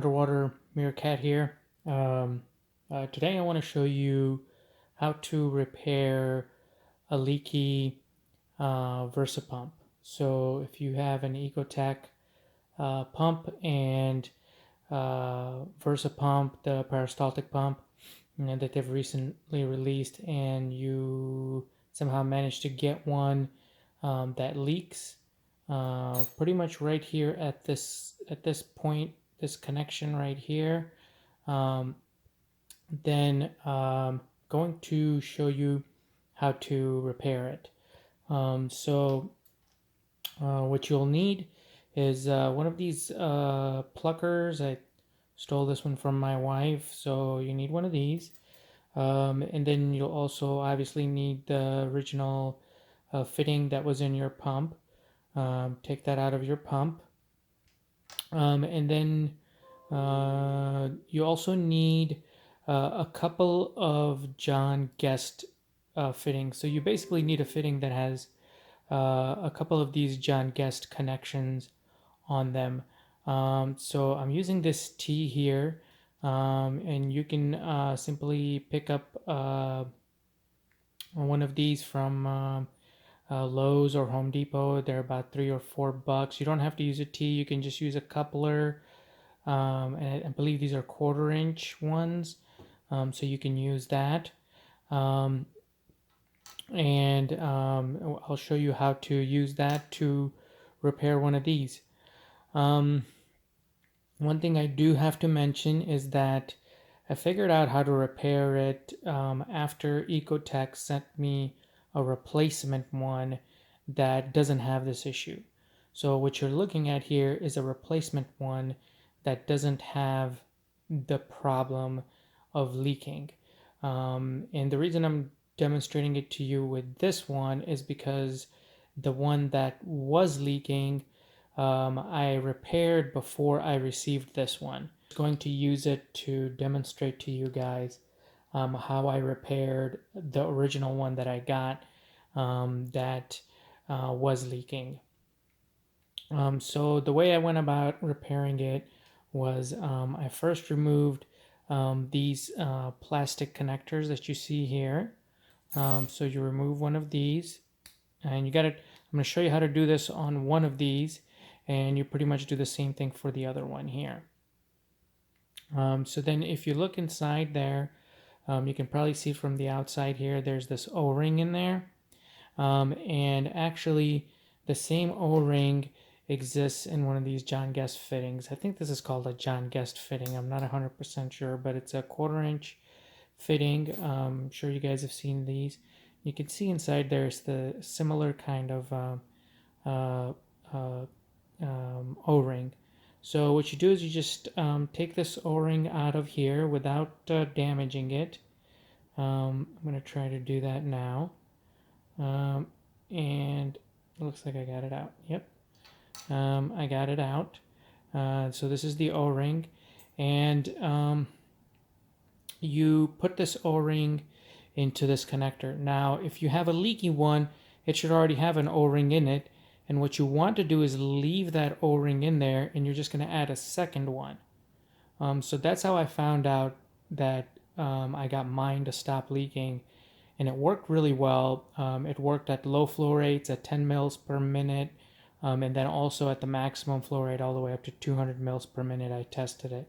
Underwater Meerkat here. Today I want to show you how to repair a leaky Versa pump. So if you have an EcoTech pump and Versa pump, the peristaltic pump that they've recently released, and you somehow managed to get one that leaks, pretty much right here at this point, this connection right here, um, then going to show you how to repair it. What you'll need is one of these pluckers. I stole this one from my wife, so you need one of these. And then you'll also obviously need the original fitting that was in your pump. Take that out of your pump. And then you also need a couple of John Guest fittings. So you basically need a fitting that has a couple of these John Guest connections on them. So I'm using this T here, and you can simply pick up one of these from Lowe's or Home Depot. They're about $3 or $4. You don't have to use a T. You can just use a coupler. And I believe these are 1/4-inch ones, so you can use that. I'll show you how to use that to repair one of these. One thing I do have to mention is that I figured out how to repair it after EcoTech sent me a replacement one that doesn't have this issue. So what you're looking at here is a replacement one that doesn't have the problem of leaking. And the reason I'm demonstrating it to you with this one is because the one that was leaking, I repaired before I received this one. I'm going to use it to demonstrate to you guys how I repaired the original one that I got that was leaking. So the way I went about repairing it was I first removed these plastic connectors that you see here. So you remove one of these, and you got it. I'm going to show you how to do this on one of these, and you pretty much do the same thing for the other one here. So then if you look inside there, you can probably see from the outside here, there's this O-ring in there. And actually the same O-ring exists in one of these John Guest fittings. I think this is called a John Guest fitting. I'm not 100% sure, but it's a 1/4-inch fitting. I'm sure you guys have seen these. You can see inside there's the similar kind of O-ring. So what you do is you just take this O-ring out of here without damaging it. I'm going to try to do that now. And it looks like I got it out. Yep. I got it out. So this is the O-ring, and you put this O-ring into this connector. Now, if you have a leaky one, it should already have an O-ring in it, and what you want to do is leave that O-ring in there, and you're just going to add a second one. So that's how I found out that I got mine to stop leaking, and it worked really well. It worked at low flow rates at 10 mils per minute, and then also at the maximum flow rate all the way up to 200 mils per minute. I tested it.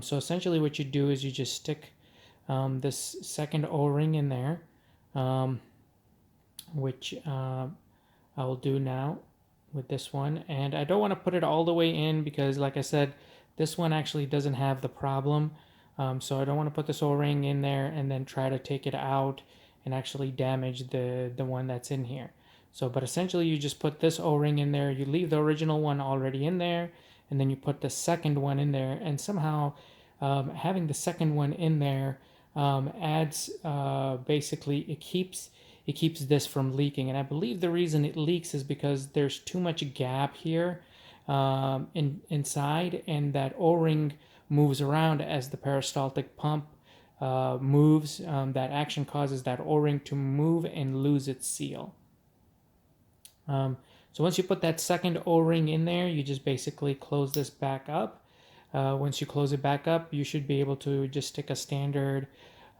So essentially what you do is you just stick this second O-ring in there, which I will do now with this one. And I don't want to put it all the way in because, like I said, this one actually doesn't have the problem. So I don't want to put this O-ring in there and then try to take it out and actually damage the one that's in here. So, but essentially you just put this O-ring in there, you leave the original one already in there, and then you put the second one in there, and somehow having the second one in there adds, basically it keeps this from leaking. And I believe the reason it leaks is because there's too much gap here inside, and that O-ring moves around as the peristaltic pump moves. That action causes that O-ring to move and lose its seal. So once you put that second O-ring in there, you just basically close this back up. Once you close it back up, you should be able to just stick a standard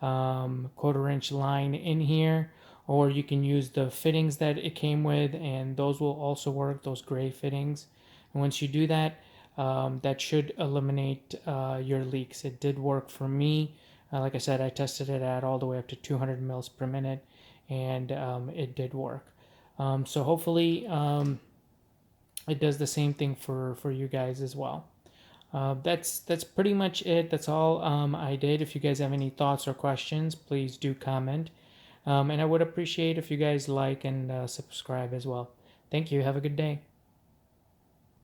1/4 inch line in here, or you can use the fittings that it came with, and those will also work, those gray fittings. And once you do that, that should eliminate your leaks. It did work for me. Like I said, I tested it at all the way up to 200 mils per minute, and it did work. So hopefully it does the same thing for you guys as well. That's pretty much it. That's all I did. If you guys have any thoughts or questions, please do comment. And I would appreciate if you guys like and subscribe as well. Thank you. Have a good day.